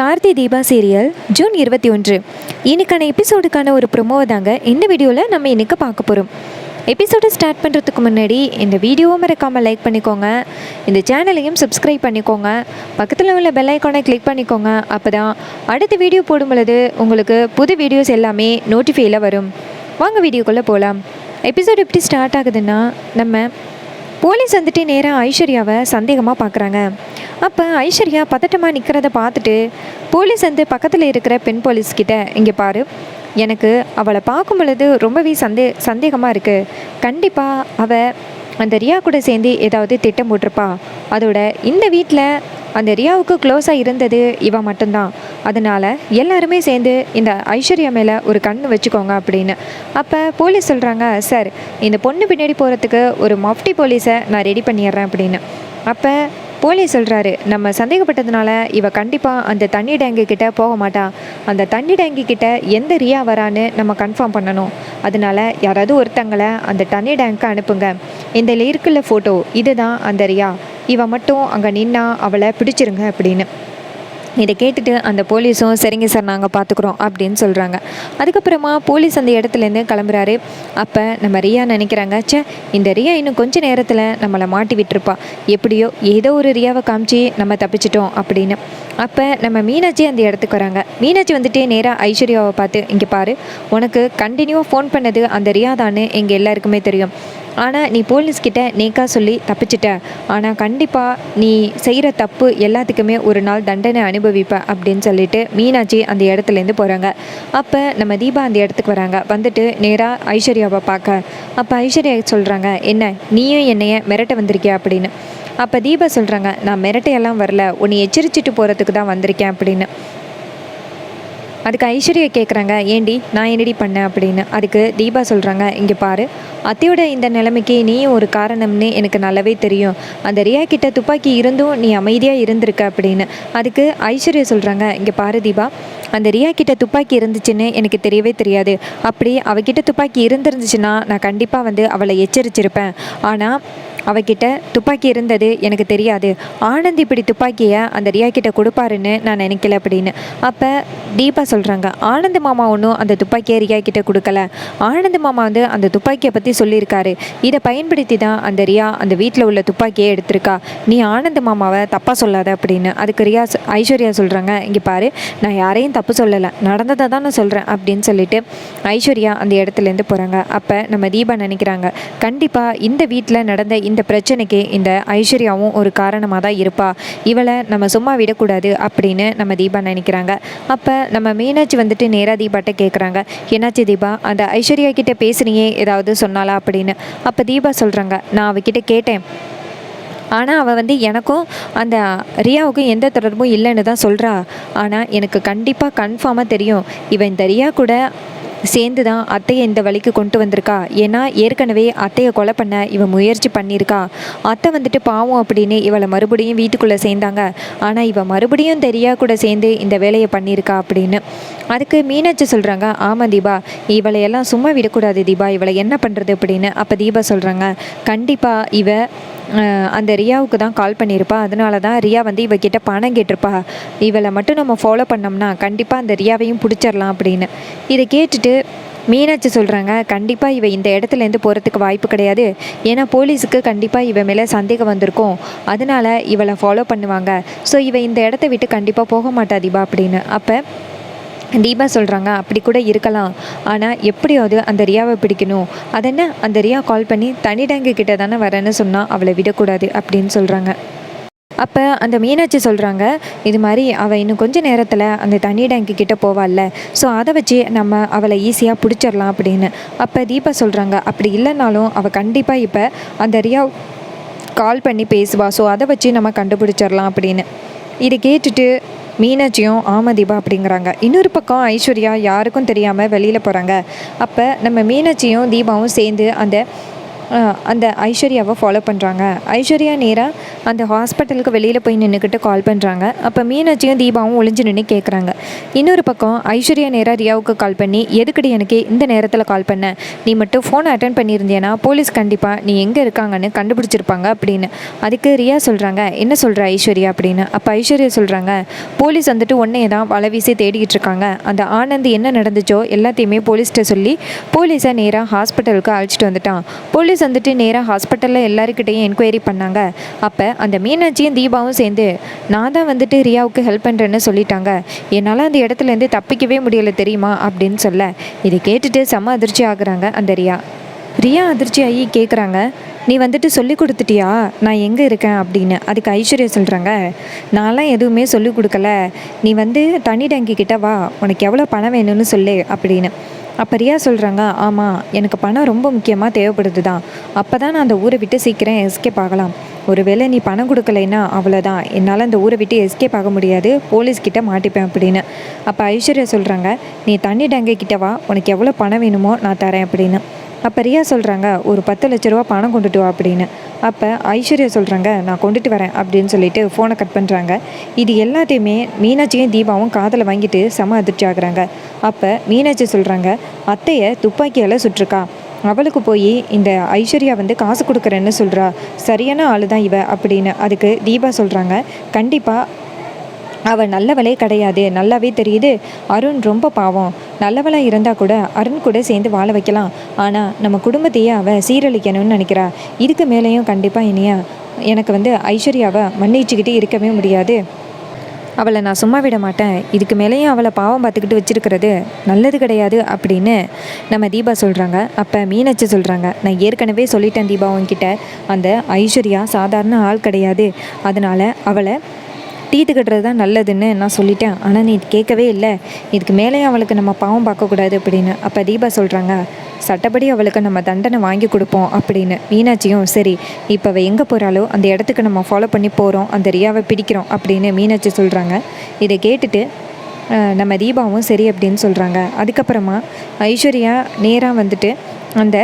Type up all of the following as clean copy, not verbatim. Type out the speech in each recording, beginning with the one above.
Karthi Deepa serial June 21 இன்னைக்கான எபிசோடுக்கான ஒரு ப்ரொமோவை தாங்க இந்த வீடியோவில் நம்ம இன்னைக்கு பார்க்க போகிறோம். எபிசோடை ஸ்டார்ட் பண்ணுறதுக்கு முன்னாடி இந்த வீடியோவை மறக்காமல் லைக் பண்ணிக்கோங்க, இந்த சேனலையும் சப்ஸ்கிரைப் பண்ணிக்கோங்க, பக்கத்தில் உள்ள பெல் ஐக்கானை கிளிக் பண்ணிக்கோங்க. அப்போ தான் அடுத்த வீடியோ போடும் பொழுது உங்களுக்கு புது வீடியோஸ் எல்லாமே நோட்டிஃபைல வரும். வாங்க வீடியோக்குள்ளே போகலாம். எபிசோடு எப்படி ஸ்டார்ட் ஆகுதுன்னா, நம்ம போலீஸ் வந்துட்டு நேராக ஐஸ்வர்யாவை சந்தேகமாக பார்க்குறாங்க. அப்போ ஐஸ்வர்யா பதட்டமாக நிற்கிறத பார்த்துட்டு போலீஸ் வந்து பக்கத்தில் இருக்கிற பெண் போலீஸ்கிட்ட, இங்கே பாரு, எனக்கு அவளை பார்க்கும் பொழுது ரொம்பவே சந்தேகமாக இருக்குது. கண்டிப்பாக அவள் அந்த ரியா கூட சேர்ந்து ஏதாவது திட்டம் போட்டிருப்பா. அதோட இந்த வீட்டில் அந்த ரியாவுக்கு க்ளோஸாக இருந்தது இவன் மட்டும்தான். அதனால் எல்லாருமே சேர்ந்து இந்த ஐஸ்வர்யா மேலே ஒரு கண் வச்சுக்கோங்க அப்படின்னு. அப்போ போலீஸ் சொல்கிறாங்க, சார், இந்த பொண்ணு பின்னாடி போகிறதுக்கு ஒரு மஃப்டி போலீஸை நான் ரெடி பண்ணிடுறேன் அப்படின்னு. அப்போ போலீஸ் சொல்கிறாரு, நம்ம சந்தேகப்பட்டதுனால இவ கண்டிப்பாக அந்த தண்ணி டேங்கு கிட்டே போக மாட்டா. அந்த தண்ணி டேங்கு கிட்டே எந்த ரியா வரான்னு நம்ம கன்ஃபார்ம் பண்ணணும். அதனால் யாராவது ஒருத்தங்களை அந்த தண்ணி டேங்க்கு அனுப்புங்க. இந்த இருக்குள்ள ஃபோட்டோ இதுதான் அந்த ரியா. இவ மட்டும் அங்கே நின்னா அவளை பிடிச்சிருங்க அப்படின்னு. இதை கேட்டுட்டு அந்த போலீஸும் சரிங்க சார், நாங்கள் பார்த்துக்குறோம் அப்படின்னு சொல்கிறாங்க. அதுக்கப்புறமா போலீஸ் அந்த இடத்துலேருந்து கிளம்புறாரு. அப்போ நம்ம ரியா நினைக்கிறாங்க, இந்த ரியா இன்னும் கொஞ்சம் நேரத்தில் நம்மளை மாட்டி விட்டுருப்பா, எப்படியோ ஏதோ ஒரு ரியாவை காமிச்சு நம்ம தப்பிச்சிட்டோம் அப்படின்னு. அப்போ நம்ம மீனாட்சி அந்த இடத்துக்கு வராங்க. மீனாட்சி வந்துட்டு நேராக ஐஸ்வர்யாவை பார்த்து, இங்கே பாரு, உனக்கு கண்டினியூவாக ஃபோன் பண்ணது அந்த ரியா தான்னு எங்கள் எல்லாருக்குமே தெரியும். ஆனால் நீ போலீஸ்கிட்ட நேக்கா சொல்லி தப்பிச்சிட்ட. ஆனால் கண்டிப்பாக நீ செய்கிற தப்பு எல்லாத்துக்குமே ஒரு நாள் தண்டனை அனுபவிப்ப அப்படின்னு சொல்லிட்டு மீனாட்சி அந்த இடத்துலேருந்து போகிறாங்க. அப்போ நம்ம தீபா அந்த இடத்துக்கு வராங்க. வந்துட்டு நேராக ஐஸ்வர்யாவை பார்க்க. அப்போ ஐஸ்வர்யா சொல்கிறாங்க, என்ன நீயும் என்னைய மிரட்ட வந்திருக்கியா அப்படின்னு. அப்போ தீபா சொல்கிறாங்க, நான் மிரட்டையெல்லாம் வரல, உன்னை எச்சரிச்சிட்டு போகிறதுக்கு தான் வந்திருக்கேன் அப்படின்னு. அதுக்கு ஐஸ்வர்யா கேட்குறாங்க, ஏண்டி நான் என்னடி பண்ணேன் அப்படின்னு. அதுக்கு தீபா சொல்கிறாங்க, இங்கே பாரு, அத்தையோட இந்த நிலைமைக்கு நீ ஒரு காரணம்னு எனக்கு நல்லாவே தெரியும். அந்த ரியா கிட்ட துப்பாக்கி இருந்தும் நீ அமைதியாக இருந்திருக்க அப்படின்னு. அதுக்கு ஐஸ்வர்யா சொல்கிறாங்க, இங்கே பாரு தீபா, அந்த ரியா கிட்ட துப்பாக்கி இருந்துச்சுன்னு எனக்கு தெரியவே தெரியாது. அப்படி அவகிட்ட துப்பாக்கி இருந்துருந்துச்சுன்னா நான் கண்டிப்பாக வந்து அவளை எச்சரிச்சிருப்பேன். ஆனால் அவகிட்ட துப்பாக்கி இருந்தது எனக்கு தெரியாது. ஆனந்த் இப்படி துப்பாக்கியை அந்த ரியா கிட்ட கொடுப்பாருன்னு நான் நினைக்கல அப்படின்னு. அப்போ தீபா சொல்கிறாங்க, ஆனந்த் மாமா ஒன்றும் அந்த துப்பாக்கியை ரியா கிட்ட கொடுக்கல. ஆனந்த் மாமா வந்து அந்த துப்பாக்கியை பற்றி சொல்லியிருக்காரு. இதை பயன்படுத்தி தான் அந்த ரியா அந்த வீட்டில் உள்ள துப்பாக்கியை எடுத்திருக்கா. நீ ஆனந்த் மாமாவை தப்பாக சொல்லாத அப்படின்னு. அதுக்கு ஐஸ்வர்யா சொல்கிறாங்க, இங்கே பாரு, நான் யாரையும் தப்பு சொல்லலை, நடந்ததை தான் நான் சொல்கிறேன் அப்படின்னு சொல்லிட்டு ஐஸ்வர்யா அந்த இடத்துலேருந்து போகிறாங்க. அப்போ நம்ம தீபா நினைக்கிறாங்க, கண்டிப்பாக இந்த வீட்டில் நடந்த இந்த பிரச்சனைக்கு இந்த ஐஸ்வர்யாவும் ஒரு காரணமாக தான் இருப்பா. இவளை நம்ம சும்மா விடக்கூடாது அப்படின்னு நம்ம தீபா நினைக்கிறாங்க. அப்போ நம்ம மீனாட்சி வந்துட்டு நேராக தீபாட்ட கேட்குறாங்க, என்னாச்சு தீபா, அந்த ஐஸ்வர்யா கிட்டே பேசுனியே ஏதாவது சொன்னாலா அப்படின்னு. அப்போ தீபா சொல்கிறாங்க, நான் அவகிட்ட கேட்டேன், ஆனால் அவள் வந்து எனக்கும் அந்த ரியாவுக்கும் எந்த தொடர்பும் இல்லைன்னு தான் சொல்கிறா. ஆனால் எனக்கு கண்டிப்பாக கன்ஃபார்மாக தெரியும், இவன் இந்த ரியா கூட சேர்ந்து தான் அத்தையை இந்த வழிக்கு கொண்டு வந்திருக்கா. ஏன்னா ஏற்கனவே அத்தையை கொலை பண்ண இவன் முயற்சி பண்ணியிருக்கா. அத்தை வந்துட்டு பாவம் அப்படின்னு இவளை மறுபடியும் வீட்டுக்குள்ளே சேர்ந்தாங்க. ஆனால் இவன் மறுபடியும் தெரியா கூட சேர்ந்து இந்த வேலையை பண்ணியிருக்கா அப்படின்னு. அதுக்கு மீனாட்சி சொல்கிறாங்க, ஆமாம் தீபா, இவளையெல்லாம் சும்மா விடக்கூடாது தீபா, இவளை என்ன பண்ணுறது அப்படின்னு. அப்போ தீபா சொல்கிறாங்க, கண்டிப்பாக இவ அந்த ரியாவுக்கு தான் கால் பண்ணியிருப்பா. அதனால தான் ரியா வந்து இவகிட்ட பணம் கேட்டிருப்பா. இவளை மட்டும் நம்ம ஃபாலோ பண்ணோம்னா கண்டிப்பாக அந்த ரியாவையும் பிடிச்சிடலாம் அப்படின்னு. இதை கேட்டுட்டு மீனாட்சி சொல்கிறாங்க, கண்டிப்பாக இவ இந்த இடத்துலேருந்து போகிறதுக்கு வாய்ப்பு கிடையாது. ஏன்னா போலீஸுக்கு கண்டிப்பாக இவ மேலே சந்தேகம் வந்திருக்கும். அதனால் இவளை ஃபாலோ பண்ணுவாங்க. ஸோ இவ இந்த இடத்த விட்டு கண்டிப்பாக போக மாட்டா தீபா அப்படின்னு. அப்போ தீபா சொல்கிறாங்க, அப்படி கூட இருக்கலாம், ஆனால் எப்படியாவது அந்த ரியாவை பிடிக்கணும். அதென்ன, அந்த ரியா கால் பண்ணி தனி டேங்கு கிட்ட தானே வரேன்னு சொன்னால் அவளை விடக்கூடாது அப்படின்னு சொல்கிறாங்க. அப்போ அந்த மீனாட்சி சொல்கிறாங்க, இது மாதிரி அவள் இன்னும் கொஞ்சம் நேரத்தில் அந்த தண்ணி டேங்கு கிட்டே போவாள்ல, ஸோ அதை வச்சு நம்ம அவளை ஈஸியாக பிடிச்சிடலாம் அப்படின்னு. அப்போ தீபா சொல்கிறாங்க, அப்படி இல்லைனாலும் அவள் கண்டிப்பாக இப்போ அந்த ரியா கால் பண்ணி பேசுவா, ஸோ அதை வச்சு நம்ம கண்டுபிடிச்சிடலாம் அப்படின்னு. இதை கேட்டுட்டு மீனாட்சியும் ஆமாம் தீபா அப்படிங்கிறாங்க. இன்னொரு பக்கம் ஐஸ்வர்யா யாருக்கும் தெரியாமல் வெளியில் போகிறாங்க. அப்போ நம்ம மீனாட்சியும் தீபாவும் சேர்ந்து அந்த அந்த ஐஸ்வர்யாவை ஃபாலோ பண்ணுறாங்க. ஐஸ்வர்யா நேராக அந்த ஹாஸ்பிட்டலுக்கு வெளியில் போய் நின்றுக்கிட்டு கால் பண்ணுறாங்க. அப்போ மீனாட்சியும் தீபாவும் ஒளிஞ்சு நின்று கேட்குறாங்க. இன்னொரு பக்கம் ஐஸ்வர்யா நேராக ரியாவுக்கு கால் பண்ணி, எதுக்கடி எனக்கு இந்த நேரத்தில் கால் பண்ண, நீ மட்டும் ஃபோனை அட்டன் பண்ணியிருந்தேன்னா போலீஸ் கண்டிப்பாக நீ எங்கே இருக்காங்கன்னு கண்டுபிடிச்சிருப்பாங்க அப்படின்னு. அதுக்கு ரியா சொல்கிறாங்க, என்ன சொல்கிற ஐஸ்வர்யா அப்படின்னு. அப்போ ஐஸ்வர்யா சொல்கிறாங்க, போலீஸ் வந்துட்டு உன்னையே தான் வலை வீசி தேடிக்கிட்டு இருக்காங்க. அந்த ஆனந்த் என்ன நடந்துச்சோ எல்லாத்தையுமே போலீஸ்கிட்ட சொல்லி போலீஸை நேராக ஹாஸ்பிட்டலுக்கு அழைச்சிட்டு வந்துட்டான். போலீஸ் வந்துட்டு நேராக ஹாஸ்பிட்டலில் எல்லாருக்கிட்டையும் என்கொயரி பண்ணாங்க. அப்போ அந்த மீனாட்சியும் தீபாவும் சேர்ந்து நான் தான் வந்துட்டு ரியாவுக்கு ஹெல்ப் பண்ணுறேன்னு சொல்லிட்டாங்க. என்னால் அந்த இடத்துலேருந்து தப்பிக்கவே முடியலை தெரியுமா அப்படின்னு சொல்ல, இதை கேட்டுட்டு செம்ம அதிர்ச்சி ஆகுறாங்க அந்த ரியா அதிர்ச்சி ஆகி கேட்குறாங்க, நீ வந்துட்டு சொல்லி கொடுத்துட்டியா நான் எங்கே இருக்கேன் அப்படின்னு. அதுக்கு ஐஸ்வர்யா சொல்கிறாங்க, நான்லாம் எதுவுமே சொல்லி கொடுக்கல, நீ வந்து தண்ணி டேங்கி கிட்ட வா, உனக்கு எவ்வளோ பணம் வேணும்னு சொல்லு அப்படின்னு. அப்போ ரியா சொல்கிறாங்க, ஆமாம் எனக்கு பணம் ரொம்ப முக்கியமாக தேவைப்படுது தான், அப்போ தான் நான் அந்த ஊரை விட்டு சீக்கிரம் எஸ்கேப் ஆகலாம். ஒருவேளை நீ பணம் கொடுக்கலைன்னா அவ்வளோதான், என்னால் அந்த ஊரை விட்டு எஸ்கேப் ஆக முடியாது, போலீஸ்கிட்ட மாட்டிப்பேன் அப்படின்னு. அப்போ ஐஸ்வர்யா சொல்கிறாங்க, நீ தண்ணி டேங்கி கிட்ட வா, உனக்கு எவ்வளோ பணம் வேணுமோ நான் தரேன் அப்படின்னு. அப்போ ரியா சொல்கிறாங்க, ஒரு 10 லட்ச ரூபா பணம் கொண்டுட்டு வா அப்படின்னு. அப்போ ஐஸ்வர்யா சொல்கிறாங்க, நான் கொண்டுட்டு வரேன் அப்படின்னு சொல்லிட்டு ஃபோனை கட் பண்ணுறாங்க. இது எல்லாத்தையுமே மீனாட்சியும் தீபாவும் காதில் வாங்கிட்டு செம அதிர்ச்சி ஆகுறாங்க. அப்போ மீனாட்சி சொல்கிறாங்க, அத்தையை துப்பாக்கியால் சுட்டிருக்கா, அவளுக்கு போய் இந்த ஐஸ்வர்யா வந்து காசு கொடுக்குறேன்னு சொல்கிறா, சரியான ஆள் தான் இவ அப்படின்னு. அதுக்கு தீபா சொல்கிறாங்க, கண்டிப்பாக அவள் நல்லவளே கிடையாது, நல்லாவே தெரியுது, அருண் ரொம்ப பாவம், நல்லவளாக இருந்தால் கூட அருண் கூட சேர்ந்து வாழ வைக்கலாம், ஆனால் நம்ம குடும்பத்தையே அவள் சீரழிக்கணும்னு நினைக்கிறா. இதுக்கு மேலேயும் கண்டிப்பாக இனியா எனக்கு வந்து ஐஸ்வர்யாவை மன்னிச்சுக்கிட்டு இருக்கவே முடியாது, அவளை நான் சும்மா விட மாட்டேன், இதுக்கு மேலேயும் அவளை பாவம் பார்த்துக்கிட்டு வச்சுருக்கிறது நல்லது கிடையாது அப்படின்னு நம்ம தீபா சொல்கிறாங்க. அப்போ மீனாட்சி சொல்கிறாங்க, நான் ஏற்கனவே சொல்லிட்டேன் தீபா உன்கிட்ட, அந்த ஐஸ்வர்யா சாதாரண ஆள் கிடையாது, அதனால் அவளை தீர்த்து கட்டுறது தான் நல்லதுன்னு நான் சொல்லிட்டேன், ஆனால் நீ கேட்கவே இல்லை, இதுக்கு மேலே அவளுக்கு நம்ம பாவம் பார்க்கக்கூடாது அப்படின்னு. அப்போ தீபா சொல்கிறாங்க, சட்டப்படி அவளுக்கு நம்ம தண்டனை வாங்கி கொடுப்போம் அப்படின்னு. மீனாட்சியும் சரி, இப்போ அவள் எங்கே போகிறாளோ அந்த இடத்துக்கு நம்ம ஃபாலோ பண்ணி போகிறோம், அந்த ரியாவை பிடிக்கிறோம் அப்படின்னு மீனாட்சி சொல்கிறாங்க. இதை கேட்டுட்டு நம்ம தீபாவும் சரி அப்படின்னு சொல்கிறாங்க. அதுக்கப்புறமா ஐஸ்வர்யா நேராக வந்துட்டு அந்த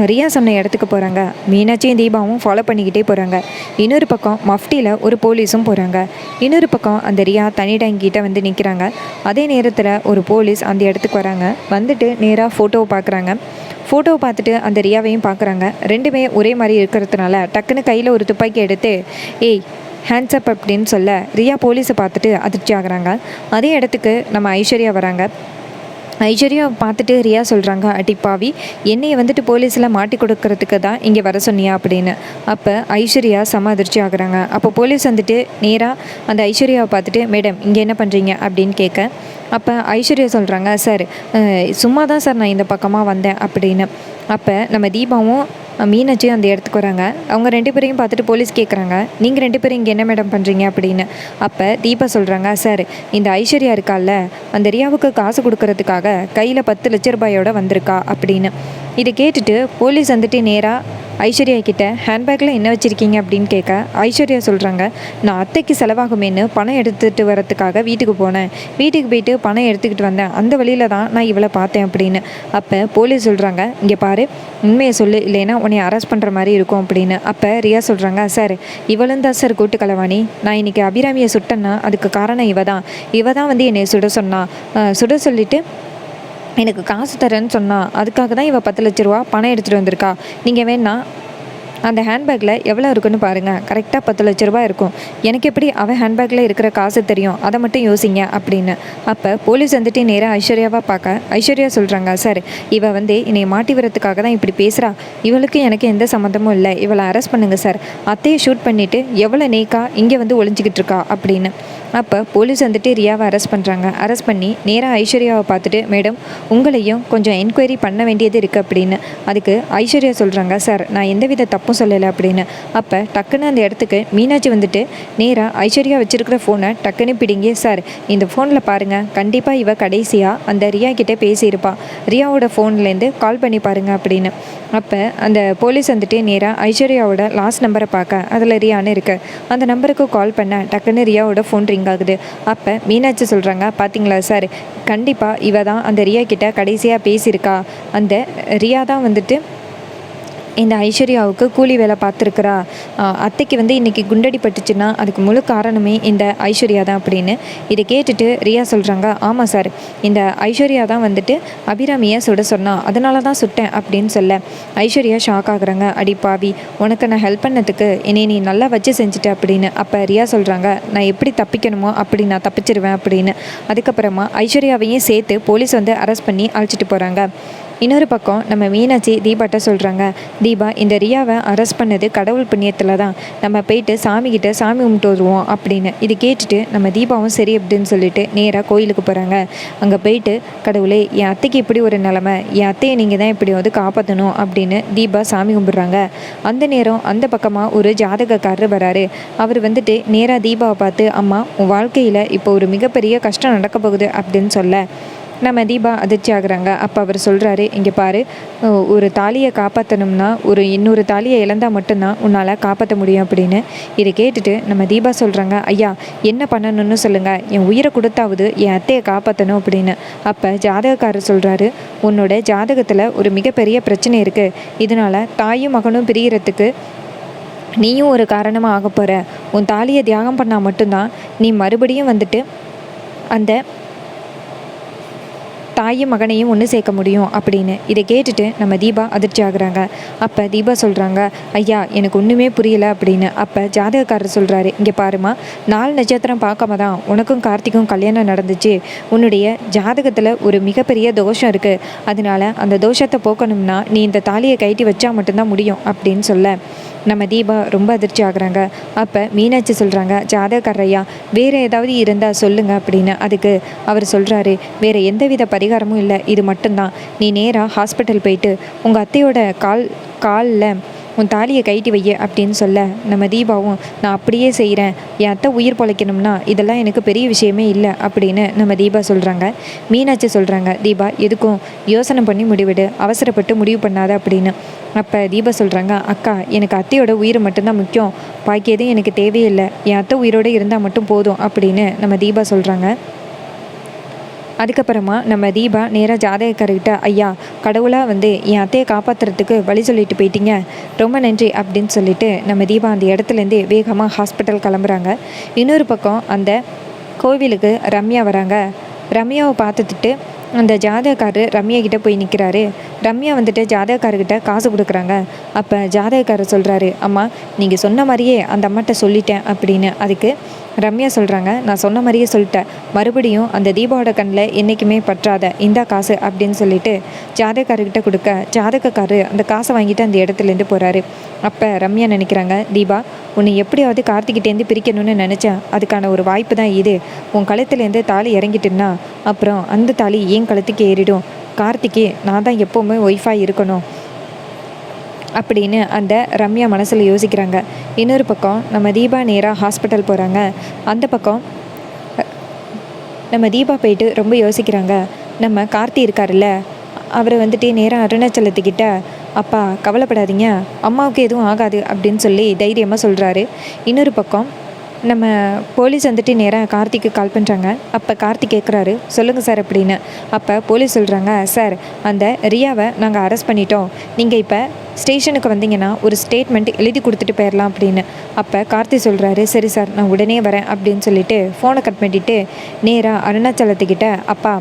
ரியா சொன்ன இடத்துக்கு போகிறாங்க. மீனாட்சியும் தீபாவும் ஃபாலோ பண்ணிக்கிட்டே போகிறாங்க. இன்னொரு பக்கம் மஃப்டியில் ஒரு போலீஸும் போகிறாங்க. இன்னொரு பக்கம் அந்த ரியா தனி டேங்கிட்ட வந்து நிற்கிறாங்க. அதே நேரத்தில் ஒரு போலீஸ் அந்த இடத்துக்கு வராங்க. வந்துட்டு நேராக ஃபோட்டோவை பார்க்குறாங்க. ஃபோட்டோவை பார்த்துட்டு அந்த ரியாவையும் பார்க்குறாங்க. ரெண்டுமே ஒரே மாதிரி இருக்கிறதுனால டக்குன்னு கையில் ஒரு துப்பாக்கி எடுத்து ஏய் ஹேண்ட்ஸ்அப் அப்படின்னு சொல்ல ரியா போலீஸை பார்த்துட்டு அதிர்ச்சி ஆகுறாங்க. அதே இடத்துக்கு நம்ம ஐஸ்வர்யா வராங்க. ஐஸ்வர்யா பார்த்துட்டு ரியா சொல்கிறாங்க, அடிப்பாவி, என்னையை வந்துட்டு போலீஸில் மாட்டி கொடுக்கறதுக்கு தான் இங்கே வர சொன்னியா அப்படின்னு. அப்போ ஐஸ்வர்யா செம அதிர்ச்சி ஆகுறாங்க. அப்போ போலீஸ் வந்துட்டு நேராக அந்த ஐஸ்வர்யாவை பார்த்துட்டு, மேடம் இங்கே என்ன பண்ணுறீங்க அப்படின்னு கேட்க, அப்போ ஐஸ்வர்யா சொல்கிறாங்க, சார் சும்மா தான் சார் நான் இந்த பக்கமாக வந்தேன் அப்படின்னு. அப்போ நம்ம தீபாவும் மீனாட்சியும் அந்த இடத்துக்கு வராங்க. அவங்க 2 பேரையும் பார்த்துட்டு போலீஸ் கேட்குறாங்க, நீங்கள் 2 பேரும் இங்கே என்ன மேடம் பண்ணுறீங்க அப்படின்னு. அப்போ தீபா சொல்கிறாங்க, சார் இந்த ஐஸ்வர்யா இருக்கால, அந்த ரியாவுக்கு காசு கொடுக்கறதுக்காக கையில் 10 லட்ச ரூபாயோடு வந்திருக்கா அப்படின்னு. இதை கேட்டுட்டு போலீஸ் வந்துட்டு நேராக ஐஸ்வர்யா கிட்ட ஹேண்ட்பேக்கில் என்ன வச்சுருக்கீங்க அப்படின்னு கேட்க, ஐஸ்வர்யா சொல்கிறாங்க, நான் அத்தைக்கு செலவாகுமேன்னு பணம் எடுத்துகிட்டு வரத்துக்காக வீட்டுக்கு போனேன், வீட்டுக்கு போயிட்டு பணம் எடுத்துக்கிட்டு வந்தேன், அந்த வழியில் தான் நான் இவளை பார்த்தேன் அப்படின்னு. அப்போ போலீஸ் சொல்கிறாங்க, இங்கே பாரு உண்மையை சொல்லு, இல்லைன்னா உன்னை அரெஸ்ட் பண்ணுற மாதிரி இருக்கும் அப்படின்னு. அப்போ ரியா சொல்கிறாங்க, சார் இவளும் தான் சார் கூட்டு கலவாணி, நான் இன்றைக்கி அபிராமியை சுட்டேன்னா அதுக்கு காரணம் இவ தான் வந்து என்னை சுட சொன்னா, சுட சொல்லிவிட்டு எனக்கு காசு தரேன்னு சொன்னால் அதுக்காக தான் இவள் 10 லட்ச ரூபா பணம் எடுத்துகிட்டு வந்திருக்கா. நீங்கள் வேணா அந்த ஹேண்ட்பேக்கில் எவ்வளோ இருக்குன்னு பாருங்கள், கரெக்டாக 10 லட்ச ரூபா இருக்கும், எனக்கு எப்படி அவள் ஹேண்ட்பேக்கில் இருக்கிற காசு தெரியும், அதை மட்டும் யோசிங்க அப்படின்னு. அப்போ போலீஸ் வந்துட்டு நேராக ஐஸ்வர்யாவாக பார்க்க ஐஸ்வர்யா சொல்கிறாங்க, சார் இவள் வந்து என்னை மாட்டி வரத்துக்காக தான் இப்படி பேசுகிறா, இவளுக்கு எனக்கு எந்த சம்மந்தமும் இல்லை, இவளை அரெஸ்ட் பண்ணுங்கள் சார், அத்தையை ஷூட் பண்ணிவிட்டு எவ்வளோ நேக்கா இங்கே வந்து ஒளிஞ்சிக்கிட்டு இருக்கா அப்படின்னு. அப்போ போலீஸ் வந்துட்டு ரியாவை அரெஸ்ட் பண்ணுறாங்க. அரெஸ்ட் பண்ணி நேராக ஐஸ்வர்யாவை பார்த்துட்டு, மேடம் உங்களையும் கொஞ்சம் என்கொயரி பண்ண வேண்டியது இருக்குது அப்படின்னு. அதுக்கு ஐஸ்வர்யா சொல்கிறாங்க, சார் நான் எந்தவித தப்பும் சொல்லலை அப்படின்னு. அப்போ டக்குன்னு அந்த இடத்துக்கு மீனாட்சி வந்துட்டு நேராக ஐஸ்வர்யா வச்சுருக்கிற ஃபோனை டக்குன்னு பிடிங்கி, சார் இந்த ஃபோனில் பாருங்கள், கண்டிப்பாக இவ கடைசியாக அந்த ரியா கிட்டே பேசியிருப்பா, ரியாவோட ஃபோன்லேருந்து கால் பண்ணி பாருங்கள் அப்படின்னு. அப்போ அந்த போலீஸ் வந்துட்டு நேராக ஐஸ்வர்யாவோட லாஸ்ட் நம்பரை பார்க்க அதில் ரியான்னு இருக்குது. அந்த நம்பருக்கு கால் பண்ண டக்குன்னு ரியாவோட ஃபோன் ரிங் ஆகுது. அப்போ மீனாட்சி சொல்கிறாங்க, பார்த்தீங்களா சார், கண்டிப்பாக இவ தான் அந்த ரியா கிட்ட கடைசியாக பேசியிருக்கா, அந்த ரியா தான் வந்துட்டு இந்த ஐஸ்வர்யாவுக்கு கூலி வேலை பார்த்துருக்குறா. அத்தைக்கு வந்து இன்றைக்கி குண்டடி பட்டுச்சுன்னா அதுக்கு முழு காரணமே இந்த ஐஸ்வர்யா தான் அப்படின்னு. இதை கேட்டுட்டு ரியா சொல்கிறாங்க, ஆமாம் சார், இந்த ஐஸ்வர்யா தான் வந்துட்டு அபிராமியை சுட சொன்னா, அதனால தான் சுட்டேன் அப்படின்னு சொல்ல ஐஸ்வர்யா ஷாக் ஆகுறாங்க. அடி பாவி, உனக்கு நான் ஹெல்ப் பண்ணதுக்கு என்னை நீ நல்லா வச்சு செஞ்சுட்ட அப்படின்னு. அப்போ ரியா சொல்கிறாங்க, நான் எப்படி தப்பிக்கணுமோ அப்படி நான் தப்பிச்சிருவேன் அப்படின்னு. அதுக்கப்புறமா ஐஸ்வர்யாவையும் சேர்த்து போலீஸ் வந்து அரெஸ்ட் பண்ணி அழைச்சிட்டு போகிறாங்க. இன்னொரு பக்கம் நம்ம மீனாட்சி தீபாட்ட சொல்கிறாங்க, தீபா, இந்த ரியாவை அரெஸ்ட் பண்ணது கடவுள் புண்ணியத்தில் தான், நம்ம போயிட்டு சாமிக்கிட்ட சாமி கும்பிட்டு வருவோம் அப்படின்னு. இது கேட்டுட்டு நம்ம தீபாவும் சரி அப்படின்னு சொல்லிட்டு நேராக கோயிலுக்கு போகிறாங்க. அங்கே போயிட்டு, கடவுளே, என் அத்தைக்கு இப்படி ஒரு நிலமை, என் அத்தையை நீங்கள் தான் இப்படியாவது காப்பாற்றணும் அப்படின்னு தீபா சாமி கும்பிட்றாங்க. அந்த நேரம் அந்த பக்கமாக ஒரு ஜாதகக்காரர் வராரு. அவர் வந்துட்டு நேராக தீபாவை பார்த்து, அம்மா, உன் வாழ்க்கையில் இப்போ ஒரு மிகப்பெரிய கஷ்டம் நடக்க போகுது அப்படின்னு சொல்ல நம்ம தீபா அதிர்ச்சி ஆகுறாங்க. அப்போ அவர் சொல்கிறாரு, இங்கே பாரு, ஒரு தாலியை காப்பாற்றணும்னா ஒரு இன்னொரு தாலியை இழந்தால் மட்டும்தான் உன்னால் காப்பாற்ற முடியும் அப்படின்னு. இதை கேட்டுட்டு நம்ம தீபா சொல்கிறாங்க, ஐயா, என்ன பண்ணணும்னு சொல்லுங்கள், என் உயிரை கொடுத்தாவது என் அத்தையை காப்பாற்றணும் அப்படின்னு. அப்போ ஜாதகக்காரர் சொல்கிறாரு, உன்னோட ஜாதகத்தில் ஒரு மிகப்பெரிய பிரச்சனை இருக்குது, இதனால் தாயும் மகனும் பிரியறதுக்கு நீயும் ஒரு காரணமாக ஆக போகிற. உன் தாலியை தியாகம் பண்ணால் மட்டும்தான் நீ மறுபடியும் வந்துட்டு அந்த தாயும் மகனையும் ஒன்று சேர்க்க முடியும் அப்படின்னு. இதை கேட்டுட்டு நம்ம தீபா அதிர்ச்சி ஆகுறாங்க. அப்போ தீபா சொல்கிறாங்க, ஐயா, எனக்கு ஒன்றுமே புரியலை அப்படின்னு. அப்போ ஜாதகக்காரர் சொல்கிறாரு, இங்கே பாருமா, 4 நட்சத்திரம் பார்க்காம தான் உனக்கும் கார்த்திக்கும் கல்யாணம் நடந்துச்சு. உன்னுடைய ஜாதகத்தில் ஒரு மிகப்பெரிய தோஷம் இருக்குது, அதனால அந்த தோஷத்தை போக்கணும்னா நீ இந்த தாலியை கைட்டி வச்சா மட்டும்தான் முடியும் அப்படின்னு சொல்ல நம்ம தீபா ரொம்ப அதிர்ச்சி ஆகுறாங்க. அப்போ மீனாட்சி சொல்கிறாங்க, ஜாதகக்காரையா, வேறு ஏதாவது இருந்தால் சொல்லுங்கள் அப்படின்னு. அதுக்கு அவர் சொல்கிறாரு, வேறு எந்தவித பரிகாரமும் இல்லை, இது மட்டும்தான். நீ நேராக ஹாஸ்பிட்டல் போயிட்டு உங்கள் அத்தையோட காலில் உன் தாலியை கைட்டி வைய அப்படின்னு சொல்ல நம்ம தீபாவும், நான் அப்படியே செய்கிறேன், என் அத்தை உயிர் பொழைக்கணும்னா இதெல்லாம் எனக்கு பெரிய விஷயமே இல்லை அப்படின்னு நம்ம தீபா சொல்கிறாங்க. மீனாட்சி சொல்கிறாங்க, தீபா, எதுக்கும் யோசனை பண்ணி முடிவிடு, அவசரப்பட்டு முடிவு பண்ணாத அப்படின்னு. அப்போ தீபா சொல்கிறாங்க, அக்கா, எனக்கு அத்தையோட உயிர் மட்டும்தான் முக்கியம், பாக்கி எதுவும் எனக்கு தேவையில்லை, என் அத்தை உயிரோடு இருந்தால் மட்டும் போதும் அப்படின்னு நம்ம தீபா சொல்கிறாங்க. அதுக்கப்புறமா நம்ம தீபா நேராக ஜாதகக்காரர்கிட்ட, ஐயா, கடவுளாக வந்து என் அத்தையை காப்பாற்றுறதுக்கு வழி சொல்லிட்டு போயிட்டீங்க, ரொம்ப நன்றி அப்படின்னு சொல்லிட்டு நம்ம தீபா அந்த இடத்துலேருந்து வேகமாக ஹாஸ்பிட்டல் கிளம்புறாங்க. இன்னொரு பக்கம் அந்த கோவிலுக்கு ரம்யா வராங்க. ரம்யாவை பார்த்துட்டு அந்த ஜாதகக்காரர் ரம்யா கிட்டே போய் நிற்கிறாரு. ரம்யா வந்துட்டு ஜாதகக்காரர்கிட்ட காசு கொடுக்குறாங்க. அப்போ ஜாதகக்காரர் சொல்கிறாரு, அம்மா, நீங்கள் சொன்ன மாதிரியே அந்த அம்மாட்ட சொல்லிட்டேன் அப்படின்னு. அதுக்கு ரம்யா சொல்கிறாங்க, நான் சொன்ன மாதிரியே சொல்லிட்டேன், மறுபடியும் அந்த தீபாவோட கண்ணில் என்றைக்குமே பற்றாத, இந்தா காசு அப்படின்னு சொல்லிட்டு ஜாதகக்காரர்கிட்ட கொடுக்க ஜாதகக்காரர் அந்த காசை வாங்கிட்டு அந்த இடத்துலேருந்து போகிறாரு. அப்போ ரம்யா நினைக்கிறாங்க, தீபா, உன்னை எப்படியாவது கார்த்திகிட்டேருந்து பிரிக்கணும்னு நினச்சேன், அதுக்கான ஒரு வாய்ப்பு தான் இது. உன் கழுத்துலேருந்து தாலி இறங்கிட்டுன்னா அப்புறம் அந்த தாலி என் கழுத்துக்கு ஏறிடும். கார்த்திக்கு நான் தான் எப்போவுமே ஒய்ஃபாக இருக்கணும் அப்படின்னு அந்த ரம்யா மனசில் யோசிக்கிறாங்க. இன்னொரு பக்கம் நம்ம தீபா நேராக ஹாஸ்பிட்டல் போகிறாங்க. அந்த பக்கம் நம்ம தீபா போயிட்டு ரொம்ப யோசிக்கிறாங்க. நம்ம கார்த்தி இருக்காருல்ல, அவர் வந்துட்டு நேராக அருணாச்சலத்துக்கிட்ட, அப்பா, கவலைப்படாதீங்க, அம்மாவுக்கு எதுவும் ஆகாது அப்படின்னு சொல்லி தைரியமாக சொல்கிறாரு. இன்னொரு பக்கம் நம்ம போலீஸ் வந்துட்டு நேராக கார்த்திக்கு கால் பண்ணுறாங்க. அப்போ கார்த்திக் கேட்குறாரு, சொல்லுங்கள் சார் அப்படின்னு. அப்போ போலீஸ் சொல்கிறாங்க, சார், அந்த ரியாவை நாங்கள் அரெஸ்ட் பண்ணிட்டோம், நீங்கள் இப்போ ஸ்டேஷனுக்கு வந்தீங்கன்னா ஒரு ஸ்டேட்மெண்ட் எழுதி கொடுத்துட்டு போயிடலாம் அப்படின்னு. அப்போ கார்த்தி சொல்கிறாரு, சரி சார், நான் உடனே வரேன் அப்படின்னு சொல்லிட்டு ஃபோனை கட் பண்ணிவிட்டு நேராக அருணாச்சலத்துக்கிட்ட, அப்பா,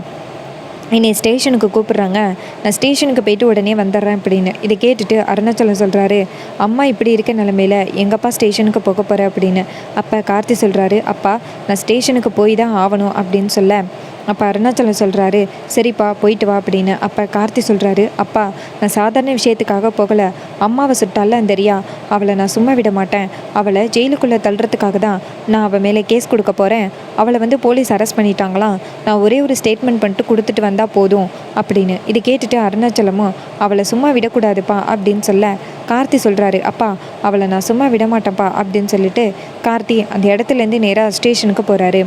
என்னை ஸ்டேஷனுக்கு கூப்பிட்றாங்க, நான் ஸ்டேஷனுக்கு போயிட்டு உடனே வந்துடுறேன் அப்படின்னு. இதை கேட்டுட்டு அருணாச்சலம் சொல்கிறாரு, அம்மா இப்படி இருக்க நிலமையில எங்கப்பா ஸ்டேஷனுக்கு போக போகிறேன் அப்படின்னு. அப்போ கார்த்தி சொல்கிறாரு, அப்பா, நான் ஸ்டேஷனுக்கு போய் தான் ஆகணும் அப்படின்னு சொல்ல அப்போ அருணாச்சலம் சொல்கிறாரு, சரிப்பா, போயிட்டு வா அப்படின்னு. அப்போ கார்த்தி சொல்கிறாரு, அப்பா, நான் சாதாரண விஷயத்துக்காக போகலை, அம்மாவை சுட்டால அந்த ரியா, அவளை நான் சும்மா விட மாட்டேன், அவளை ஜெயிலுக்குள்ளே தள்ளுறதுக்காக தான் நான் அவள் மேலே கேஸ் கொடுக்க போகிறேன், அவளை வந்து போலீஸ் அரெஸ்ட் பண்ணிட்டாங்களாம், நான் ஒரே ஒரு ஸ்டேட்மெண்ட் பண்ணிட்டு கொடுத்துட்டு வந்தால் போதும் அப்படின்னு. இது கேட்டுட்டு அருணாச்சலமும், அவளை சும்மா விடக்கூடாதுப்பா அப்படின்னு சொல்ல கார்த்தி சொல்கிறாரு, அப்பா, அவளை நான் சும்மா விட மாட்டேன்ப்பா அப்படின்னு சொல்லிட்டு கார்த்தி அந்த இடத்துலேருந்து நேராக ஸ்டேஷனுக்கு போகிறாரு.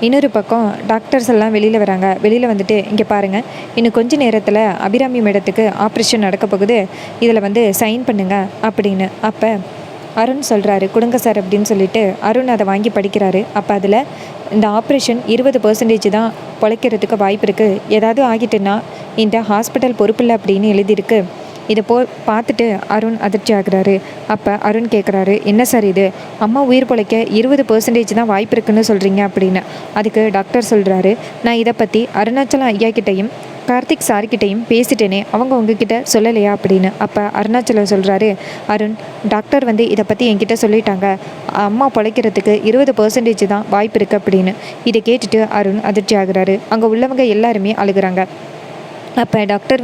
இன்னொரு பக்கம் டாக்டர்ஸ் எல்லாம் வெளியில் வராங்க. வெளியில் வந்துட்டு, இங்கே பாருங்கள், இன்னும் கொஞ்சம் நேரத்தில் அபிராமி மேடத்துக்கு ஆப்ரேஷன் நடக்க போகுது, இதில் வந்து சைன் பண்ணுங்க அப்படின்னு. அப்போ அருண் சொல்கிறாரு, கொடுங்க சார் அப்படின்னு சொல்லிட்டு அருண் அதை வாங்கி படிக்கிறாரு. அப்போ அதில் இந்த ஆப்ரேஷன் 20% தான் பொழைக்கிறதுக்கு வாய்ப்பு இருக்குது, ஏதாவது ஆகிட்டுன்னா இந்த ஹாஸ்பிட்டல் பொறுப்பில்லை அப்படின்னு எழுதியிருக்கு, இதை பார்த்துட்டு அருண் அதிர்ச்சி ஆகுறாரு. அப்போ அருண் கேட்குறாரு, என்ன சார் இது, அம்மா உயிர் பிழைக்க 20% தான் வாய்ப்பு இருக்குன்னு சொல்கிறீங்க அப்படின்னு. அதுக்கு டாக்டர் சொல்கிறாரு, நான் இதை பற்றி அருணாச்சலம் ஐயா கிட்டையும் கார்த்திக் சார்கிட்டையும் பேசிட்டேனே, அவங்க உங்ககிட்ட சொல்லலையா அப்படின்னு. அப்போ அருணாச்சலம் சொல்கிறாரு, அருண், டாக்டர் இதை பற்றி என்கிட்ட சொல்லிட்டாங்க, அம்மா பிழைக்கிறதுக்கு 20% தான் வாய்ப்பு இருக்குது அப்படின்னு. இதை கேட்டுட்டு அருண் அதிர்ச்சி ஆகுறாரு. அங்கே உள்ளவங்க எல்லாருமே அழுகுறாங்க. அப்போ டாக்டர்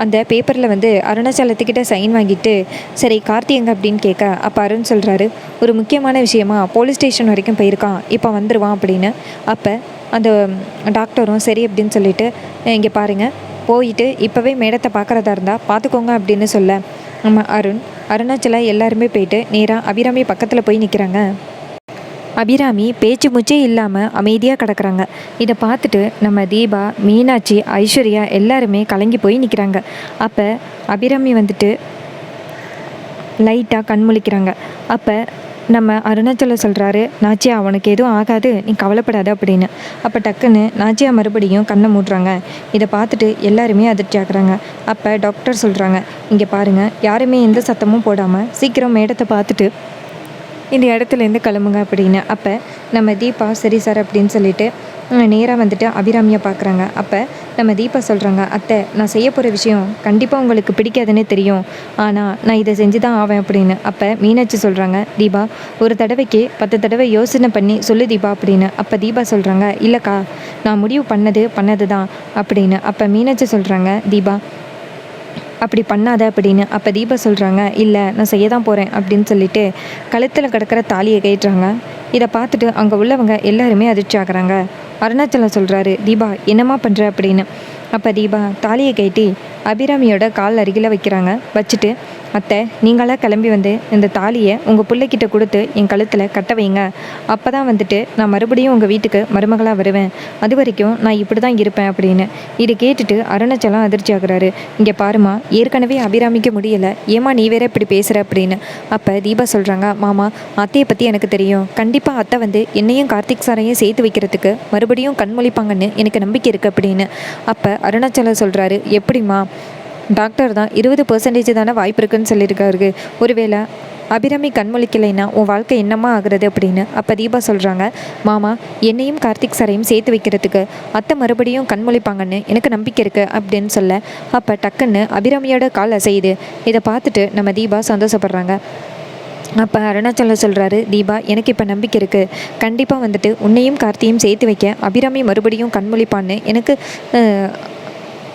அந்த பேப்பரில் அருணாச்சலத்துக்கிட்ட சைன் வாங்கிட்டு, சரி கார்த்தி எங்க அப்படின்னு கேட்க, அப்போ அருண் சொல்கிறாரு, ஒரு முக்கியமான விஷயமா போலீஸ் ஸ்டேஷன் வரைக்கும் போயிருக்கான், இப்போ வந்துடுவான் அப்படின்னு. அப்போ அந்த டாக்டரும் சரி அப்படின்னு சொல்லிட்டு, இங்கே பாருங்கள், போயிட்டு இப்போவே மேடத்தை பார்க்குறதா இருந்தால் பார்த்துக்கோங்க அப்படின்னு சொல்ல, நம்ம அருணாச்சலா எல்லாருமே போயிட்டு நேராக அபிராமி பக்கத்தில் போய் நிற்கிறாங்க. அபிராமி பேச்சு மூச்சே இல்லாமல் அமைதியாக கிடக்குறாங்க. இதை பார்த்துட்டு நம்ம தீபா, மீனாட்சி, ஐஸ்வர்யா எல்லாருமே கலங்கி போய் நிற்கிறாங்க. அப்போ அபிராமி லைட்டாக கண்முழிக்கிறாங்க. அப்போ நம்ம அருணாச்சலம் சொல்கிறாரு, நாச்சியா அவனுக்கு எதுவும் ஆகாது, நீ கவலைப்படாத அப்படின்னு. அப்போ டக்குன்னு நாச்சியா மறுபடியும் கண்ணை மூடுறாங்க. இதை பார்த்துட்டு எல்லாருமே அதிர்ச்சி ஆகுறாங்க. அப்போ டாக்டர் சொல்கிறாங்க, இங்கே பாருங்கள், யாருமே எந்த சத்தமும் போடாமல் சீக்கிரம் மேடத்தை பார்த்துட்டு இந்த இடத்துலேருந்து கிளம்புங்க அப்படின்னு. அப்போ நம்ம தீபா சரி சார் அப்படின்னு சொல்லிட்டு நேராக அபிராமியை பார்க்குறாங்க. அப்போ நம்ம தீபா சொல்கிறாங்க, அத்தை, நான் செய்ய போகிற விஷயம் கண்டிப்பாக உங்களுக்கு பிடிக்காதுன்னே தெரியும், ஆனால் நான் இதை செஞ்சு தான் ஆவேன் அப்படின்னு. அப்போ மீனாட்சி சொல்கிறாங்க, தீபா, ஒரு தடவைக்கு 10 தடவை யோசனை பண்ணி சொல்லு தீபா அப்படின்னு. அப்போ தீபா சொல்கிறாங்க, இல்லைக்கா, நான் முடிவு பண்ணது தான் அப்படின்னு. அப்போ மீனாட்சி சொல்கிறாங்க, தீபா அப்படி பண்ணாத அப்படின்னு. அப்போ தீபா சொல்கிறாங்க, இல்லை நான் செய்ய தான் போகிறேன் அப்படின்னு சொல்லிட்டு கழுத்தில் கிடக்கிற தாலியை கட்டுறாங்க. இதை பார்த்துட்டு அங்கே உள்ளவங்க எல்லாருமே அதிர்ச்சி ஆகுறாங்க. அருணாச்சலம் சொல்கிறாரு, தீபா என்னம்மா பண்ணுற அப்படின்னு. அப்போ தீபா தாலியை கட்டி அபிராமியோட கால் அருகில் வைக்கிறாங்க. வச்சுட்டு, அத்தை, நீங்களாக கிளம்பி இந்த தாலியை உங்கள் பிள்ளைக்கிட்ட கொடுத்து என் கழுத்தில் கட்ட வைங்க, அப்போ தான் நான் மறுபடியும் உங்கள் வீட்டுக்கு மருமகளாக வருவேன், அது வரைக்கும் நான் இப்படி தான் இருப்பேன் அப்படின்னு. இதை கேட்டுட்டு அருணாச்சலம் அதிர்ச்சி ஆகுறாரு. இங்கே பாருமா, ஏற்கனவே அபிராமிக்க முடியலை, ஏமா நீ வேற இப்படி பேசுகிற அப்படின்னு. அப்போ தீபா சொல்கிறாங்க, மாமா, அத்தையை பற்றி எனக்கு தெரியும், கண்டிப்பாக அத்தை என்னையும் கார்த்திக் சாரையும் சேர்த்து வைக்கிறதுக்கு மறுபடியும் கண்மொழிப்பாங்கன்னு எனக்கு நம்பிக்கை இருக்குது அப்படின்னு. அப்போ அருணாச்சலம் சொல்கிறாரு, எப்படிம்மா, டாக்டர் தான் 20% தானே வாய்ப்பு இருக்குன்னு சொல்லியிருக்காரு, ஒருவேளை அபிராமி கண்மொழிக்கலைன்னா உன் வாழ்க்கை என்னம்மா ஆகுறது அப்படின்னு. அப்போ தீபா சொல்கிறாங்க, மாமா, என்னையும் கார்த்திக் சாரையும் சேர்த்து வைக்கிறதுக்கு அத்தை மறுபடியும் கண்மொழிப்பாங்கன்னு எனக்கு நம்பிக்கை இருக்குது அப்படின்னு சொல்ல, அப்போ டக்குன்னு அபிராமியோட கால் அசையுது. இதை பார்த்துட்டு நம்ம தீபா சந்தோஷப்படுறாங்க. அப்போ அருணாச்சலம் சொல்கிறாரு, தீபா, எனக்கு இப்போ நம்பிக்கை இருக்குது, கண்டிப்பாக உன்னையும் கார்த்தியும் சேர்த்து வைக்க அபிராமி மறுபடியும் கண்மொழிப்பான்னு எனக்கு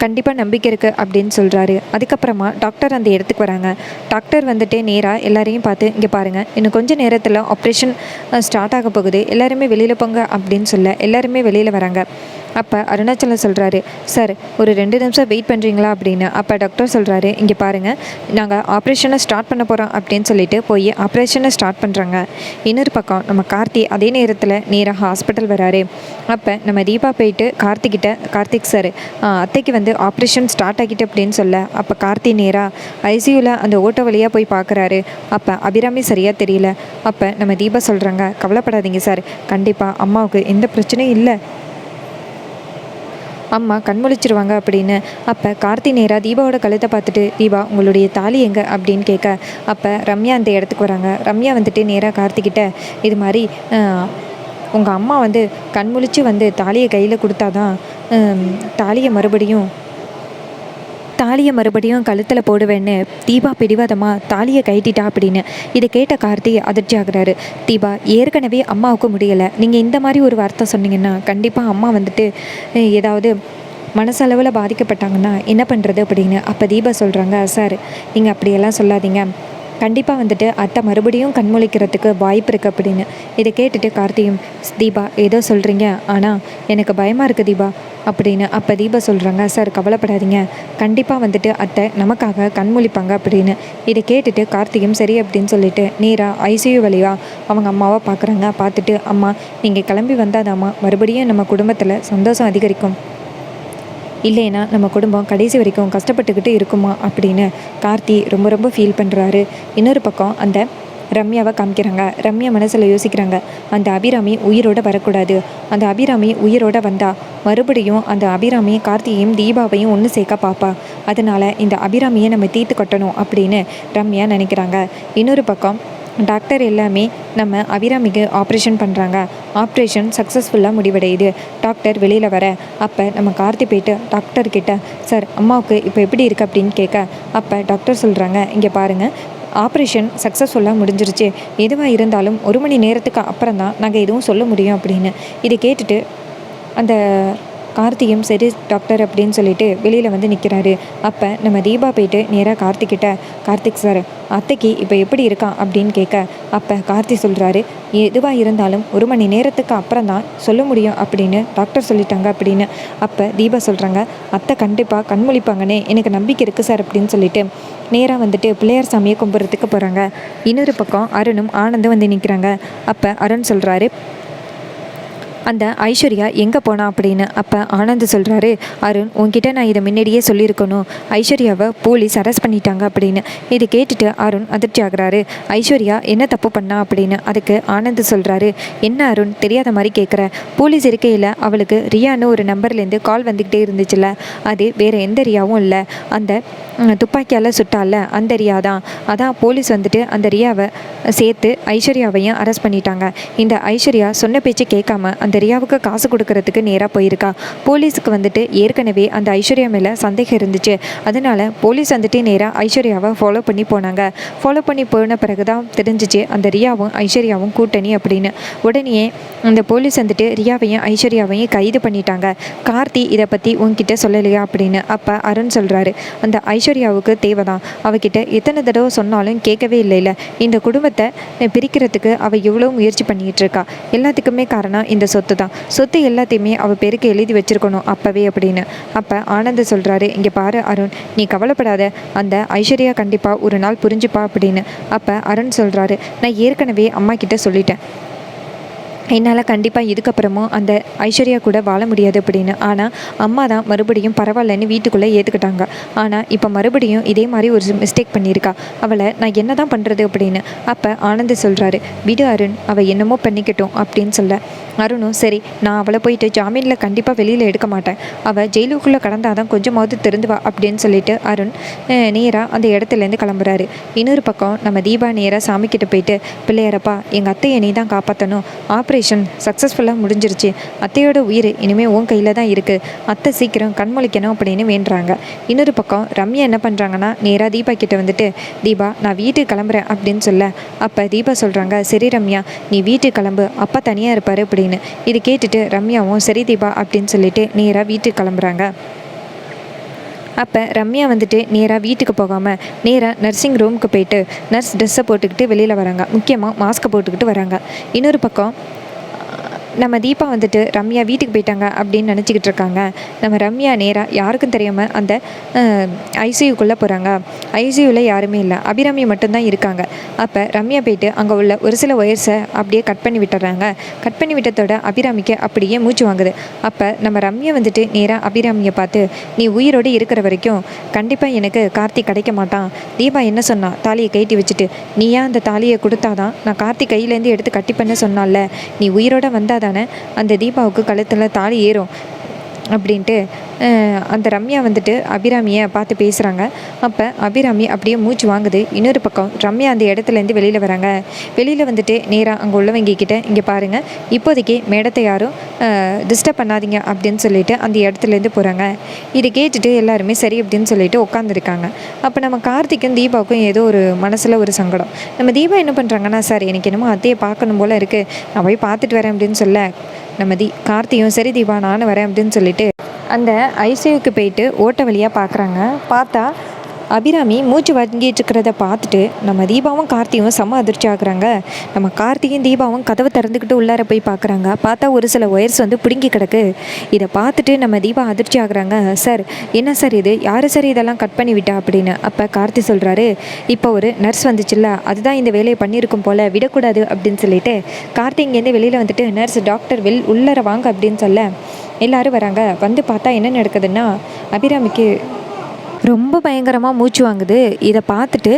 கண்டிப்பாக நம்பிக்கை இருக்குது அப்படின்னு சொல்கிறாரு. அதுக்கப்புறமா டாக்டர் அந்த இடத்துக்கு வராங்க. டாக்டர் நேராக எல்லாரையும் பார்த்து, இங்கே பாருங்கள், இன்னும் கொஞ்சம் நேரத்தில் ஆப்ரேஷன் ஸ்டார்ட் ஆக போகுது, எல்லாருமே வெளியில் போங்க அப்படின்னு சொல்ல எல்லாருமே வெளியில் வராங்க. அப்போ அருணாச்சலம் சொல்கிறாரு, சார் ஒரு 2 நிமிஷம் வெயிட் பண்ணுறீங்களா அப்படின்னு. அப்போ டாக்டர் சொல்கிறாரு, இங்கே பாருங்கள், நாங்கள் ஆப்ரேஷனை ஸ்டார்ட் பண்ண போகிறோம் அப்படின்னு சொல்லிட்டு போய் ஆப்ரேஷனை ஸ்டார்ட் பண்ணுறாங்க. இன்னொரு பக்கம் நம்ம கார்த்தி அதே நேரத்தில் நேராக ஹாஸ்பிட்டல் வராரு. அப்போ நம்ம தீபா போயிட்டு கார்த்திக் சார், அத்தைக்கு ஆப்ரேஷன் ஸ்டார்ட் ஆகிட்டு அப்படின்னு சொல்ல, அப்போ கார்த்தி நேராக ஐசியூவில் அந்த ஓட்ட வழியாக போய் பார்க்குறாரு. அப்போ அபிராமி சரியாக தெரியல. அப்போ நம்ம தீபா சொல்கிறாங்க, கவலைப்படாதீங்க சார், கண்டிப்பாக அம்மாவுக்கு எந்த பிரச்சனையும் இல்லை, அம்மா கண்முழிச்சிருவாங்க அப்படின்னு. அப்போ கார்த்தி நேராக தீபாவோட கழுத்தை பார்த்துட்டு, தீபா உங்களுடைய தாலி எங்கே அப்படின்னு கேட்க, அப்போ ரம்யா அந்த இடத்துக்கு வராங்க. ரம்யா நேராக கார்த்திக்கிட்ட, இது மாதிரி உங்கள் அம்மா கண்முழிச்சு தாலியை கையில் கொடுத்தாதான் தாலியை மறுபடியும் கழுத்தில் போடுவேன்னு தீபா பிடிவாதமாக தாலியை கைட்டிட்டா அப்படின்னு. இதை கேட்ட கார்த்தி அதிர்ச்சி ஆகுறாரு. தீபா, ஏற்கனவே அம்மாவுக்கு முடியலை, நீங்கள் இந்த மாதிரி ஒரு வார்த்தை சொன்னீங்கன்னா கண்டிப்பாக அம்மா ஏதாவது மனசளவில் பாதிக்கப்பட்டாங்கன்னா என்ன பண்ணுறது அப்படின்னு. அப்போ தீபா சொல்கிறாங்க, சார் நீங்கள் அப்படியெல்லாம் சொல்லாதீங்க, கண்டிப்பாக அத்தை மறுபடியும் கண்மொழிக்கிறதுக்கு வாய்ப்பு இருக்குது அப்படின்னு. இதை கேட்டுட்டு கார்த்தியும், தீபா ஏதோ சொல்கிறீங்க, ஆனால் எனக்கு பயமாக இருக்குது தீபா அப்படின்னு. அப்போ தீபா சொல்கிறாங்க, சார் கவலைப்படாதீங்க, கண்டிப்பாக அத்தை நமக்காக கண்மொழிப்பாங்க அப்படின்னு. இதை கேட்டுட்டு கார்த்தியும் சரி அப்படின்னு சொல்லிட்டு நேராக ஐசியூ வழியாக அவங்க அம்மாவை பார்க்குறாங்க. பார்த்துட்டு, அம்மா நீங்கள் கிளம்பி வந்தாதாம்மா மறுபடியும் நம்ம குடும்பத்தில் சந்தோஷம் அதிகரிக்கும், இல்லைன்னா நம்ம குடும்பம் கடைசி வரைக்கும் கஷ்டப்பட்டுக்கிட்டு இருக்குமா அப்படின்னு கார்த்தி ரொம்ப ரொம்ப ஃபீல் பண்ணுறாரு. இன்னொரு பக்கம் அந்த ரம்யாவை காமிக்கிறாங்க. ரம்யா மனசில் யோசிக்கிறாங்க, அந்த அபிராமி உயிரோடு வரக்கூடாது. அந்த அபிராமி உயிரோடு வந்தால் மறுபடியும் அந்த அபிராமி கார்த்தியையும் தீபாவையும் ஒன்று சேர்க்க பார்ப்பா. அதனால் இந்த அபிராமியை நம்ம தீர்த்து கட்டணும் அப்படின்னு ரம்யா நினைக்கிறாங்க. இன்னொரு பக்கம் டாக்டர் எல்லாமே நம்ம அபிராமிக்கு ஆப்ரேஷன் பண்ணுறாங்க. ஆப்ரேஷன் சக்ஸஸ்ஃபுல்லாக முடிவடையுது. டாக்டர் வெளியில் வர அப்போ நம்ம கார்த்தி போயிட்டு டாக்டர்கிட்ட, சார் அம்மாவுக்கு இப்போ எப்படி இருக்குது அப்படின்னு கேட்க, அப்போ டாக்டர் சொல்கிறாங்க, இங்கே பாருங்கள், ஆப்ரேஷன் சக்ஸஸ்ஃபுல்லாக முடிஞ்சிருச்சு. எதுவாக இருந்தாலும் 1 மணி நேரத்துக்கு அப்புறம் தான் நாங்கள் எதுவும் சொல்ல முடியும் அப்படின்னு. இதை கேட்டுட்டு அந்த கார்த்தியும் சரி டாக்டர் அப்படின்னு சொல்லிட்டு வெளியில் வந்து நிற்கிறாரு. அப்போ நம்ம தீபா போயிட்டு நேராக கார்த்திக்கிட்ட, கார்த்திக் சார் அத்தைக்கு இப்போ எப்படி இருக்கான் அப்படின்னு கேட்க, அப்போ கார்த்தி சொல்கிறாரு, எதுவாக இருந்தாலும் 1 மணி நேரத்துக்கு அப்புறம் தான் சொல்ல முடியும் அப்படின்னு டாக்டர் சொல்லிட்டாங்க அப்படின்னு. அப்போ தீபா சொல்கிறாங்க, அத்தை கண்டிப்பாக கண்மொழிப்பாங்கன்னே எனக்கு நம்பிக்கை இருக்குது சார் அப்படின்னு சொல்லிட்டு நேராக வந்துட்டு பிள்ளையார் சாமியை கும்பிட்றதுக்கு போகிறாங்க. இன்னொரு பக்கம் அருணும் ஆனந்தும் வந்து நிற்கிறாங்க. அப்போ அருண் சொல்கிறாரு, அந்த ஐஸ்வர்யா எங்கே போனா அப்படின்னு. அப்போ ஆனந்த் சொல்கிறாரு, அருண் உன்கிட்ட நான் இதை முன்னாடியே சொல்லியிருக்கணும், ஐஸ்வர்யாவை போலீஸ் அரெஸ்ட் பண்ணிட்டாங்க அப்படின்னு. இது கேட்டுட்டு அருண் அதிர்ச்சி ஆகுறாரு. ஐஸ்வர்யா என்ன தப்பு பண்ணா அப்படின்னு. அதுக்கு ஆனந்த் சொல்கிறாரு, என்ன அருண் தெரியாத மாதிரி கேட்குற, போலீஸ் இருக்கையில் அவளுக்கு ரியான்னு ஒரு நம்பர்லேருந்து கால் வந்துக்கிட்டே இருந்துச்சுல்ல, அது வேறு எந்த ரியாவும் இல்லை, அந்த துப்பாக்கியால் சுட்டால அந்த ரியா தான். அதான் போலீஸ் வந்துட்டு அந்த ரியாவை சேர்த்து ஐஸ்வர்யாவையும் அரெஸ்ட் பண்ணிட்டாங்க. இந்த ஐஸ்வர்யா சொன்ன பேச்சு கேட்காம அந்த ரியாவுக்கு காசு கொடுக்கறதுக்கு நேராக போயிருக்கா. போலீஸுக்கு வந்துட்டு ஏற்கனவே அந்த ஐஸ்வர்யா மேலே சந்தேகம் இருந்துச்சு. அதனால் போலீஸ் வந்துட்டு நேராக ஐஸ்வர்யாவை ஃபாலோ பண்ணி போனாங்க. ஃபாலோ பண்ணி போன பிறகு தான் தெரிஞ்சிச்சு அந்த ரியாவும் ஐஸ்வர்யாவும் கூட்டணி அப்படின்னு. உடனே அந்த போலீஸ் வந்துட்டு ரியாவையும் ஐஸ்வர்யாவையும் கைது பண்ணிட்டாங்க. கார்த்தி இதை பற்றி உன்கிட்ட சொல்லலையா அப்படின்னு. அப்போ அருண் சொல்கிறாரு, அந்த ஐஸ்வர்யாவுக்கு தேவைதான், அவகிட்ட எத்தனை தடவை சொன்னாலும் கேட்கவே இல்லைல்ல, இந்த குடும்பத்தை பிரிக்கிறதுக்கு அவள் எவ்வளோ முயற்சி பண்ணிகிட்டு இருக்கா, எல்லாத்துக்குமே காரணம் இந்த சொத்து தான், சொத்து எல்லாத்தையுமே அவள் பேருக்கு எழுதி வச்சிருக்கணும் அப்போவே அப்படின்னு. அப்போ ஆனந்த் சொல்கிறாரு, இங்கே பாரு அருண், நீ கவலைப்படாத, அந்த ஐஸ்வர்யா கண்டிப்பாக ஒரு நாள் புரிஞ்சுப்பா அப்படின்னு. அப்போ அருண் சொல்கிறாரு, நான் ஏற்கனவே அம்மா கிட்ட சொல்லிட்டேன், என்னால் கண்டிப்பாக இதுக்கப்புறமும் அந்த ஐஸ்வர்யா கூட வாழ முடியாது அப்படின்னு. ஆனால் அம்மா தான் மறுபடியும் பரவாயில்லன்னு வீட்டுக்குள்ளே ஏற்றுக்கிட்டாங்க. ஆனால் இப்போ மறுபடியும் இதே மாதிரி ஒரு மிஸ்டேக் பண்ணியிருக்கா, அவளை நான் என்ன தான் பண்ணுறது அப்படின்னு. அப்போ ஆனந்த் சொல்கிறாரு, விடு அருண், அவள் என்னமோ பண்ணிக்கட்டும் அப்படின்னு சொல்ல, அருணும் சரி நான் அவளை போயிட்டு ஜாமீனில் கண்டிப்பாக வெளியில் எடுக்க மாட்டேன், அவள் ஜெயிலுக்குள்ளே கடந்தால் தான் கொஞ்சமாவது திருந்துவா அப்படின்னு சொல்லிட்டு அருண் நேராக அந்த இடத்துலேருந்து கிளம்புறாரு. இன்னொரு பக்கம் நம்ம தீபா நேராக சாமிக்கிட்ட போயிட்டு, பிள்ளையாரப்பா எங்கள் அத்தையை நீ தான் காப்பாற்றணும், ஆப்ரேஷன் சக்ஸஸ்ஃபுல்லாக முடிஞ்சிருச்சு, அத்தையோட உயிர் இனிமேல் உன் கையில் தான் இருக்குது, அத்தை சீக்கிரம் கண்மொழிக்கணும் அப்படின்னு வேண்டுறாங்க. இன்னொரு பக்கம் ரம்யா என்ன பண்ணுறாங்கன்னா நேராக தீபா கிட்ட வந்துட்டு, தீபா நான் வீட்டுக்கு கிளம்புறேன் அப்படின்னு சொல்ல, அப்போ தீபா சொல்கிறாங்க, சரி ரம்யா நீ வீட்டுக்கு கிளம்பு, அப்பா தனியாக இருப்பார் அப்படின்னு. இது கேட்டுட்டு ரம்யாவும் சரி தீபா அப்படின்னு சொல்லிட்டு நேராக வீட்டுக்கு கிளம்புறாங்க. அப்போ ரம்யா வந்துட்டு நேராக வீட்டுக்கு போகாமல் நேராக நர்சிங் ரூமுக்கு போயிட்டு நர்ஸ் ட்ரெஸ்ஸை போட்டுக்கிட்டு வெளியில் வராங்க. முக்கியமாக மாஸ்க்கை போட்டுக்கிட்டு வராங்க. இன்னொரு பக்கம் நம்ம தீபா வந்துட்டு ரம்யா வீட்டுக்கு போயிட்டாங்க அப்படின்னு நினச்சிக்கிட்டு இருக்காங்க. நம்ம ரம்யா நேராக யாருக்கும் தெரியாமல் அந்த ஐசியூக்குள்ளே போகிறாங்க. ஐசியூவில் யாருமே இல்லை, அபிராமி மட்டும்தான் இருக்காங்க. அப்போ ரம்யா போயிட்டு அங்கே உள்ள ஒரு சில ஒயர்ஸை அப்படியே கட் பண்ணி விட்டுறாங்க. கட் பண்ணி விட்டதோட அபிராமிக்கு அப்படியே மூச்சு வாங்குது. அப்போ நம்ம ரம்யா வந்துட்டு நேராக அபிராமியை பார்த்து, நீ உயிரோடு இருக்கிற வரைக்கும் கண்டிப்பாக எனக்கு கார்த்திக் கிடைக்க மாட்டான், தீபா என்ன சொன்னா, தாலியை கட்டி வச்சுட்டு நீ ஏன் அந்த தாலியை கொடுத்தாதான் நான் கார்த்திக் கையிலேருந்து எடுத்து கட்டி பண்ண சொன்னால, நீ உயிரோட வந்தால் தானே அந்த தீபாவுக்கு கழுத்தில் தாலி ஏறும் அப்படின்ட்டு அந்த ரம்யா வந்துட்டு அபிராமியை பார்த்து பேசுகிறாங்க. அப்போ அபிராமி அப்படியே மூச்சு வாங்குது. இன்னொரு பக்கம் ரம்யா அந்த இடத்துலேருந்து வெளியில் வராங்க. வெளியில் வந்துட்டு நேராக அங்கே உள்ளவங்க கிட்ட, இங்கே பாருங்கள், இப்போதைக்கு மேடத்தை யாரும் டிஸ்டர்ப் பண்ணாதீங்க அப்படின்னு சொல்லிட்டு அந்த இடத்துலேருந்து போகிறாங்க. இதை கேட்டுட்டு எல்லாருமே சரி அப்படின்னு சொல்லிட்டு உட்காந்துருக்காங்க. அப்போ நம்ம கார்த்திக்கும் தீபாவுக்கும் ஏதோ ஒரு மனசில் ஒரு சங்கடம். நம்ம தீபா என்ன பண்ணுறாங்கன்னா, சார் எனக்கு என்னமோ அத்தையை பார்க்கணும் போல் இருக்குது, நான் போய் பார்த்துட்டு வரேன் அப்படின்னு சொல்ல, நம்ம கார்த்தியும் சரி தீபா நானும் வரேன் அப்படின்னு சொல்லிட்டு அந்த ஐசியூக்கு போயிட்டு ஓட்ட வழியாக பார்க்குறாங்க. பார்த்தா அபிராமி மூச்சு வாங்கிட்டு இருக்கிறத பார்த்துட்டு நம்ம தீபாவும் கார்த்தியும் செம்ம அதிர்ச்சி ஆகுறாங்க. நம்ம கார்த்தியும் தீபாவும் கதவை திறந்துக்கிட்டு உள்ளார போய் பார்க்குறாங்க. பார்த்தா ஒரு சில ஒயர்ஸ் வந்து பிடுங்கி கிடக்கு. இதை பார்த்துட்டு நம்ம தீபா அதிர்ச்சி ஆகுறாங்க. சார் என்ன சார் இது, யார் சார் இதெல்லாம் கட் பண்ணி விட்டா அப்படின்னு. அப்போ கார்த்தி சொல்கிறாரு, இப்போ ஒரு நர்ஸ் வந்துச்சுல்ல, அதுதான் இந்த வேலையை பண்ணியிருக்கும் போல், விடக்கூடாது அப்படின்னு சொல்லிட்டு கார்த்தி இங்கேருந்து வெளியில் வந்துட்டு, நர்ஸ் டாக்டர் உள்ளார வாங்க அப்படின்னு சொல்ல எல்லாரும் வராங்க. வந்து பார்த்தா என்ன நடக்குதுன்னா, அபிராமிக்கு ரொம்ப பயங்கரமாக மூச்சு வாங்குது. இதை பார்த்துட்டு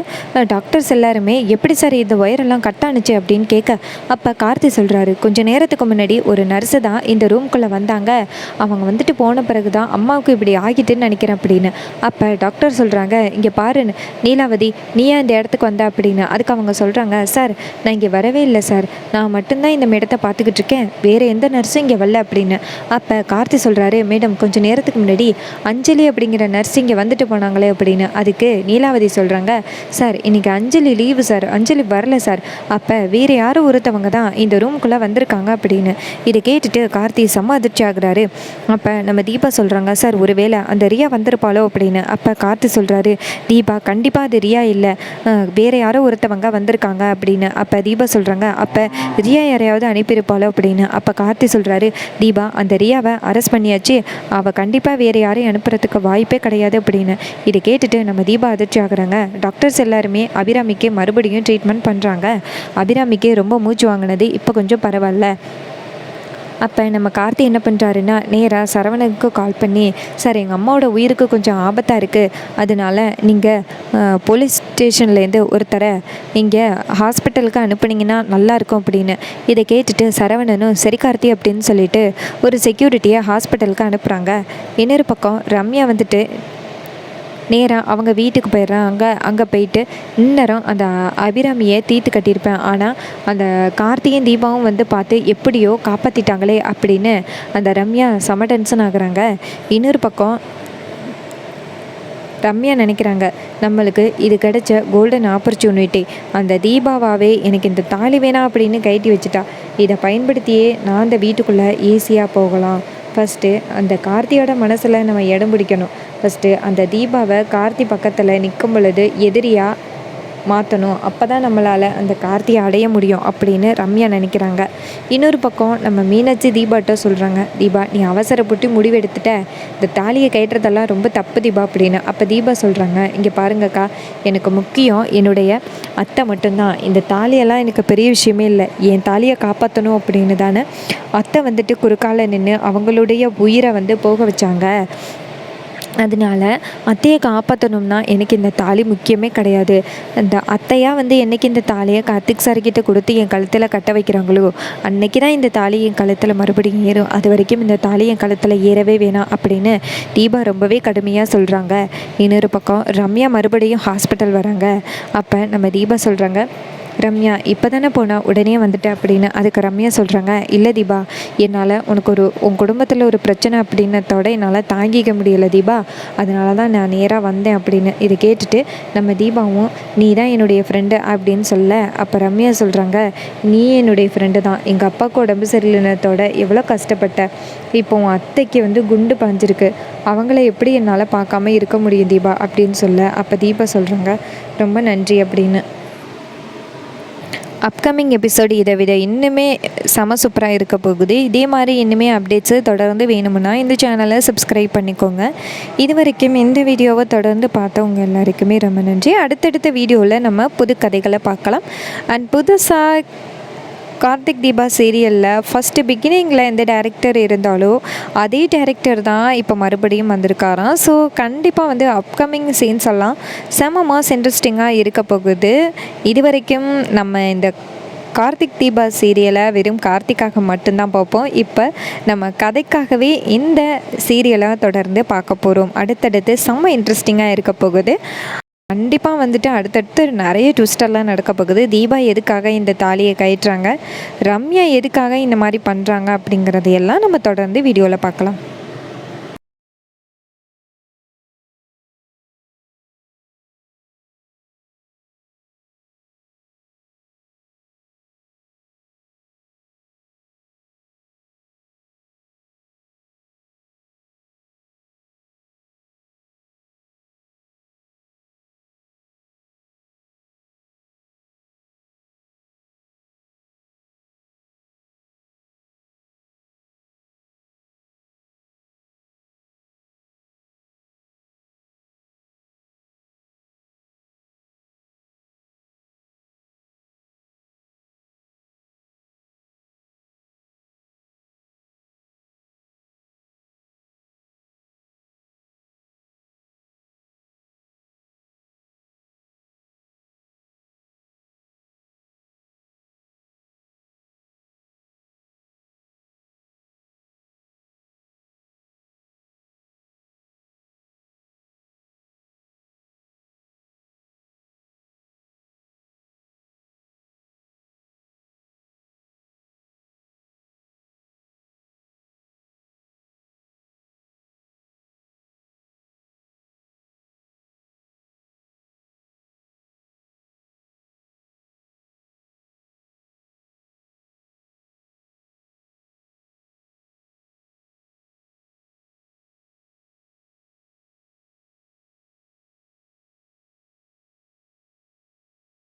டாக்டர்ஸ் எல்லாருமே எப்படி சார் இந்த ஒயரெல்லாம் கட் ஆனுச்சு அப்படின்னு கேட்க, அப்போ கார்த்தி சொல்கிறாரு, கொஞ்சம் நேரத்துக்கு முன்னாடி ஒரு நர்ஸு தான் இந்த ரூம்குள்ளே வந்தாங்க. அவங்க வந்துட்டு போன பிறகு தான் அம்மாவுக்கு இப்படி ஆகிட்டுன்னு நினைக்கிறேன் அப்படின்னு. அப்போ டாக்டர் சொல்கிறாங்க, இங்கே பாரு நீலாவதி, நீ ஏன் இந்த இடத்துக்கு வந்த அப்படின்னு. அதுக்கு அவங்க சொல்கிறாங்க, சார் நான் இங்கே வரவே இல்லை சார், நான் மட்டும்தான் இந்த இடத்த பார்த்துக்கிட்டு இருக்கேன், வேறு எந்த நர்ஸும் இங்கே வரல அப்படின்னு. அப்போ கார்த்தி சொல்கிறாரு, மேடம் கொஞ்சம் நேரத்துக்கு முன்னாடி அஞ்சலி அப்படிங்கிற நர்ஸ் இங்கே வந்துட்டு போனாங்களே அப்படின்னு. அதுக்கு நீலாவதி சொல்கிறாங்க, சார் இன்றைக்கி அஞ்சலி லீவு சார், அஞ்சலி வரல சார், அப்போ வேறு யாரும் ஒருத்தவங்க தான் இந்த ரூம்குள்ளே வந்திருக்காங்க அப்படின்னு. இதை கேட்டுட்டு கார்த்தி செம்ம அதிர்ச்சி ஆகுறாரு. அப்போ நம்ம தீபா சொல்கிறாங்க, சார் ஒருவேளை அந்த ரியா வந்திருப்பாளோ அப்படின்னு. அப்போ கார்த்தி சொல்கிறாரு, தீபா கண்டிப்பாக அது ரியா இல்லை, வேறு யாரோ ஒருத்தவங்க வந்திருக்காங்க அப்படின்னு. அப்போ தீபா சொல்கிறாங்க, அப்போ ரியா யாரையாவது அனுப்பியிருப்பாளோ அப்படின்னு. அப்போ கார்த்தி சொல்கிறாரு, தீபா அந்த ரியாவை அரெஸ்ட் பண்ணியாச்சு, அவள் கண்டிப்பாக வேறு யாரையும் அனுப்புறதுக்கு வாய்ப்பே கிடையாது அப்படின்னு. இதை கேட்டுட்டு நம்ம தீபா அதிர்ச்சி ஆகுறாங்க. டாக்டர்ஸ் எல்லாருமே அபிராமிக்கு மறுபடியும் ட்ரீட்மெண்ட் பண்ணுறாங்க. அபிராமிக்கு ரொம்ப மூச்சு வாங்கினது இப்போ கொஞ்சம் பரவாயில்ல. அப்போ நம்ம கார்த்தி என்ன பண்ணுறாருன்னா, நேராக சரவணனுக்கு கால் பண்ணி, சார் எங்கள் அம்மாவோட உயிருக்கு கொஞ்சம் ஆபத்தாக இருக்குது, அதனால நீங்கள் போலீஸ் ஸ்டேஷன்லேருந்து ஒருத்தரை இங்கே ஹாஸ்பிட்டலுக்கு அனுப்புனீங்கன்னா நல்லாயிருக்கும் அப்படின்னு. இதை கேட்டுட்டு சரவணனும் சரி கார்த்தி அப்படின்னு சொல்லிட்டு ஒரு செக்யூரிட்டியை ஹாஸ்பிட்டலுக்கு அனுப்புகிறாங்க. இன்னொரு பக்கம் ரம்யா வந்துட்டு நேராக அவங்க வீட்டுக்கு போயிடுறாங்க. அங்கே போயிட்டு இந்நேரம் அந்த அபிராமியை தீர்த்து கட்டியிருப்பேன், ஆனால் அந்த கார்த்தியும் தீபாவும் வந்து பார்த்து எப்படியோ காப்பாற்றிட்டாங்களே அப்படின்னு அந்த ரம்யா செம டென்ஷன் ஆகுறாங்க. இன்னொரு பக்கம் ரம்யா நினைக்கிறாங்க, நம்மளுக்கு இது கிடைச்ச கோல்டன் ஆப்பர்ச்சுனிட்டி, அந்த தீபாவாவே எனக்கு இந்த தாலி வேணாம் அப்படின்னு கைட்டி வச்சுட்டா, இதை பயன்படுத்தியே நான் அந்த வீட்டுக்குள்ளே ஈஸியாக போகலாம். ஃபஸ்ட்டு அந்த கார்த்தியோட மனசில் நம்ம இடம் பிடிக்கணும். ஃபஸ்ட்டு அந்த தீபாவை கார்த்தி பக்கத்தில் நிற்கும் பொழுது எதிரியாக மாற்றணும், அப்போ தான் நம்மளால் அந்த கார்த்தியை அடைய முடியும் அப்படின்னு ரம்யா நினைக்கிறாங்க. இன்னொரு பக்கம் நம்ம மீனாட்சி தீபாட்ட சொல்கிறாங்க, தீபா நீ அவசரப்பட்டு முடிவெடுத்துட்ட, இந்த தாலியை கட்டுறதெல்லாம் ரொம்ப தப்பு தீபா அப்படின்னு. அப்போ தீபா சொல்கிறாங்க, இங்கே பாருங்கக்கா, எனக்கு முக்கியம் என்னுடைய அத்தை மட்டும்தான், இந்த தாலியெல்லாம் எனக்கு பெரிய விஷயமே இல்லை, என் தாலியை காப்பாற்றணும் அப்படின்னு தானே அத்தை வந்துட்டு குறுக்கால நின்று அவங்களுடைய உயிரை வந்து போக வச்சாங்க. அதனால் அத்தையை காப்பாற்றணும்னா எனக்கு இந்த தாலி முக்கியமே கிடையாது. அந்த அத்தையாக வந்து என்றைக்கு இந்த தாலியை கார்த்திக் சார்கிட்ட கொடுத்து என் கழுத்தில் கட்ட வைக்கிறாங்களோ அன்னைக்கு தான் இந்த தாலி என் கழுத்தில் மறுபடியும் ஏறும், அது வரைக்கும் இந்த தாலி என் கழுத்தில் ஏறவே வேணாம் அப்படின்னு தீபா ரொம்பவே கடுமையாக சொல்கிறாங்க. இன்னொரு பக்கம் ரம்யா மறுபடியும் ஹாஸ்பிட்டல் வராங்க. அப்போ நம்ம தீபா சொல்கிறாங்க, ரம்யா இப்போ தானே போனால் உடனே வந்துட்டேன் அப்படின்னு. அதுக்கு ரம்யா சொல்கிறாங்க, இல்லை தீபா, என்னால் உனக்கு உன் குடும்பத்தில் ஒரு பிரச்சனை அப்படின்னத்தோட என்னால் தாங்கிக்க முடியலை தீபா, அதனால தான் நான் நேராக வந்தேன் அப்படின்னு. இதை கேட்டுட்டு நம்ம தீபாவும், நீ தான் என்னுடைய ஃப்ரெண்டு அப்படின்னு சொல்ல, அப்போ ரம்யா சொல்கிறாங்க, நீ என்னுடைய ஃப்ரெண்டு தான், எங்கள் அப்பாவுக்கு உடம்பு சரியில்லைனத்தோட எவ்வளோ கஷ்டப்பட்ட, இப்போ உன் அத்தைக்கு வந்து குண்டு பாஞ்சிருக்கு, அவங்கள எப்படி என்னால் பார்க்காம இருக்க முடியும் தீபா அப்படின்னு சொல்ல, அப்போ தீபா சொல்கிறாங்க, ரொம்ப நன்றி அப்படின்னு. அப்கமிங் எபிசோடு இதை விட இன்னுமே செம சூப்பராக இருக்க போகுது. இதே மாதிரி இன்னுமே அப்டேட்ஸு தொடர்ந்து வேணுமுன்னா இந்த சேனலை சப்ஸ்கிரைப் பண்ணிக்கோங்க. இது வரைக்கும் இந்த வீடியோவை தொடர்ந்து பார்த்தவங்க எல்லாருக்குமே ரொம்ப நன்றி. அடுத்தடுத்த வீடியோவில் நம்ம புது கதைகளை பார்க்கலாம். அண்ட் புதுசாக கார்த்திக் தீபா சீரியலில் ஃபஸ்ட்டு பிகினிங்கில் எந்த டேரக்டர் இருந்தாலோ அதே டேரக்டர் தான் இப்போ மறுபடியும் வந்திருக்காராம். ஸோ கண்டிப்பாக வந்து அப்கமிங் சீன்ஸ் எல்லாம் செம மாஸ் இன்ட்ரெஸ்டிங்காக இருக்க போகுது. இது வரைக்கும் நம்ம இந்த கார்த்திக் தீபா சீரியலை வெறும் கார்த்திக்காக மட்டும்தான் பார்ப்போம். இப்போ நம்ம கதைக்காகவே இந்த சீரியலை தொடர்ந்து பார்க்க போகிறோம். அடுத்தடுத்து செம்ம இன்ட்ரெஸ்டிங்காக இருக்க போகுது. கண்டிப்பாக வந்துட்டு அடுத்தடுத்து நிறைய ட்விஸ்டெல்லாம் நடக்க போகுது. தீபா எதுக்காக இந்த தாலியை கயிற்றுறாங்க, ரம்யா எதுக்காக இந்த மாதிரி பண்ணுறாங்க அப்படிங்கிறதையெல்லாம் நம்ம தொடர்ந்து வீடியோவில் பார்க்கலாம்.